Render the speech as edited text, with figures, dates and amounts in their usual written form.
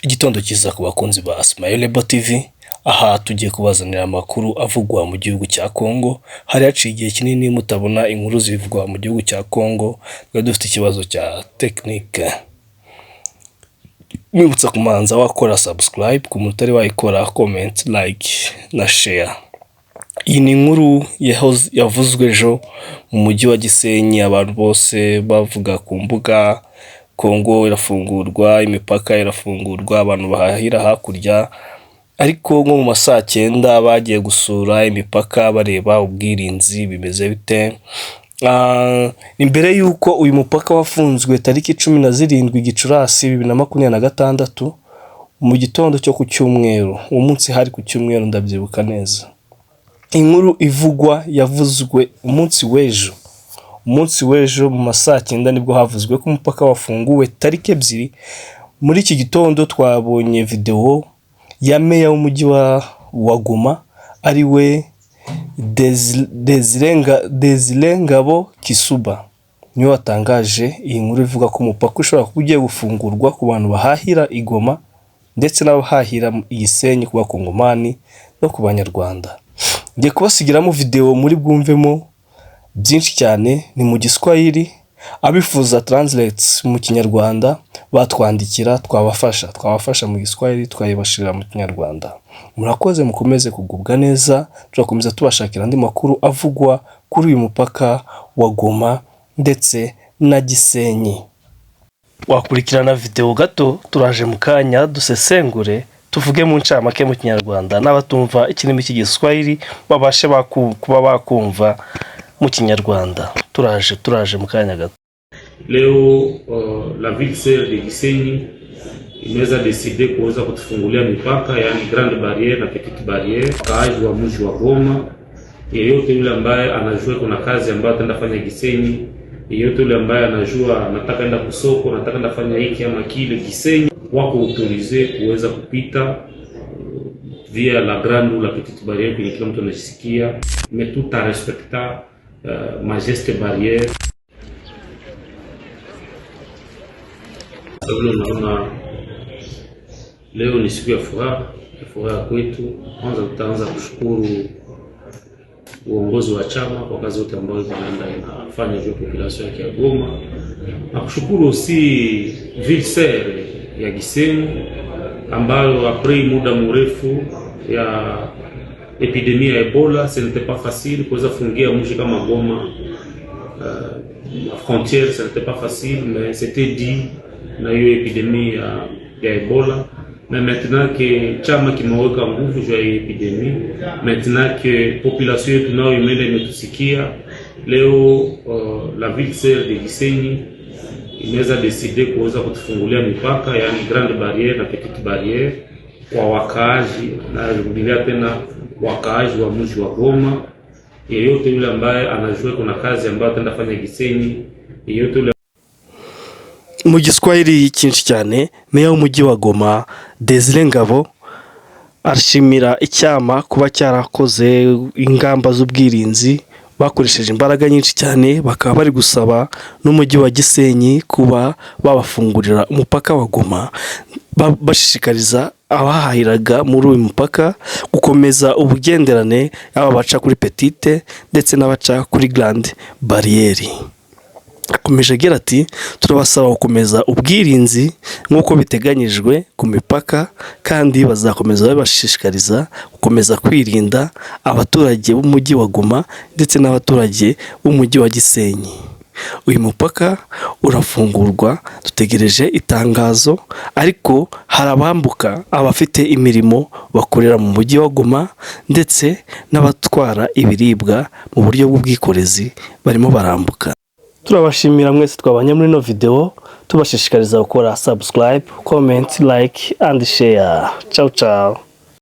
Igitondo cyiza ku bakunzi ba Smilebo TV, aha tugiye kubazanira amakuru avugwa mu gihugu cya Congo. Hari haciye igihe kinini mutabona inkuru zivugwa mu gihugu cya Congo, twari dufite ikibazo cya tekinike. Mwibutsa kumanza wakora subscribe ku muntu utari wayikora, comment, like na share. Iyi ni inkuru yavuzwe ejo mu mujyi wa Gisenyi, abantu bose bavuga ku mbuga Congo irafungurwa, imipaka irafungurwa, abantu bahahira hakurya. Ariko nko mu masaa 9 bagiye gusura imipaka bareba ubwirinzi bimeze bite. Imbere yuko uyu mupaka wafunzwe tariki 17 Gicurasi 2026 mu gitondo cyo ku cyumweru, uwo munsi hari ku cyumweru ndabyibuka neza. Inkuru ivugwa yavuzwe umunsi w'ejo mu masaa 9 nibwo havuzwe ko umupaka wafunguwe tariki 2. Muri iki gitondo twabonye video ya meya w'umujyi wa Goma, ari we Desire Ngabo Kisuba, niwe watangaje iyi nkuru ivuga ko umupaka ushobora kuba ugiye gufungurwa ku bantu bahahira i Goma ndetse n'abahahira i Gisenyi, ku bakongomani no ku banyarwanda. Ngiye kubasigiramo video muri bwumvemo byinshi cyane, ni mu Giswahili. Abifuza translates mu Kinyarwanda batwandikira, twabafasha mu Giswahili twayibashirira mu Kinyarwanda. Murakoze, mukomeze kugubwa neza, turakomeza tubashakira andi makuru avugwa kuri uyu mupaka wa Goma ndetse na Gisenyi. Wakurikirana video gato, turaje mu kanya dusesengure, tuvuge mu ncamake mu Kinyarwanda, n'abatumva ikirimi cy'Igiswahili babashe kuba bakumva mu Kinyarwanda. Turaje mu kanya gato. Leo la ville sœur de Gisenyi imeweza decide kuweza kutufungulia mipaka, yani grande barriere na petite barriere. Wakaaji wa mji wa Goma, yeyote yule ambaye anajua kuna kazi ambayo ataenda fanya Gisenyi, yeyote yule ambaye anajua anataka enda kusoko, anataka enda fanya hiki ama kile Gisenyi, wako autorize kuweza kupita via la grande ou la petite barriere kwenye kila mtu anajisikia, mais tout en respectant ma geste barriere. Naona leo ni siku ya furaha kwetu. Kwanza tutaanza kushukuru uongozi wa chama kwa kazi yote ambayo wanaenda inafanya juu population ya Goma, na kushukuru aussi ville sœur ya Gisenyi ambayo après muda mrefu ya epidemia ya Ebola, ce n'était pas facile kuweza fungia mji kama Goma. La frontière, ce n'était pas facile, mais c'était dit na hiyo epidemie ya Ebola. Mais maintenant que chama kimeweka nguvu juu ya epidemie, maintenant que population yetu nayo imetusikia, leo la ville sœur de Gisenyi imeweza decide kuweza kutufungulia mipaka, yani grande barriere na petite barriere, kwa wakaaji, na rudilia tena wakaaji wa mji wa Goma. Yeyote yule ambaye anajua kuna kazi ambayo ataenda fanya Gisenyi, yeyote yule. Mu Giswahili cyinshi cyane, meya w'umujyi wa Goma Desire Ngabo arashimira icyama kuba cyarakoze ingamba z'ubwirinzi, bakoresheje imbaraga nyinshi cyane, bakaba bari gusaba n'umujyi wa Gisenyi kuba babafungurira umupaka wa Goma, bashishikariza abahahiraga muri uyu mupaka gukomeza ubugenderane, aba baca kuri petite ndetse n'abaca kuri grande barriere. Akomeje agira ati, turabasaba gukomeza ubwirinzi nk'uko biteganyijwe ku mipaka, kandi bazakomeza babashishikariza gukomeza kwirinda abaturage b'umujyi wa Goma ndetse n'abaturage b'umujyi wa Gisenyi. Uyu mupaka urafungurwa, dutegereje itangazo, ariko hari abambuka, abafite imirimo bakorera mu mujyi wa Goma ndetse n'abatwara ibiribwa mu buryo bw'ubwikorezi barimo barambuka. Turabashimira mwese twabanye muri no video, tubashishikariza gukora subscribe, comment, like and share. Ciao ciao.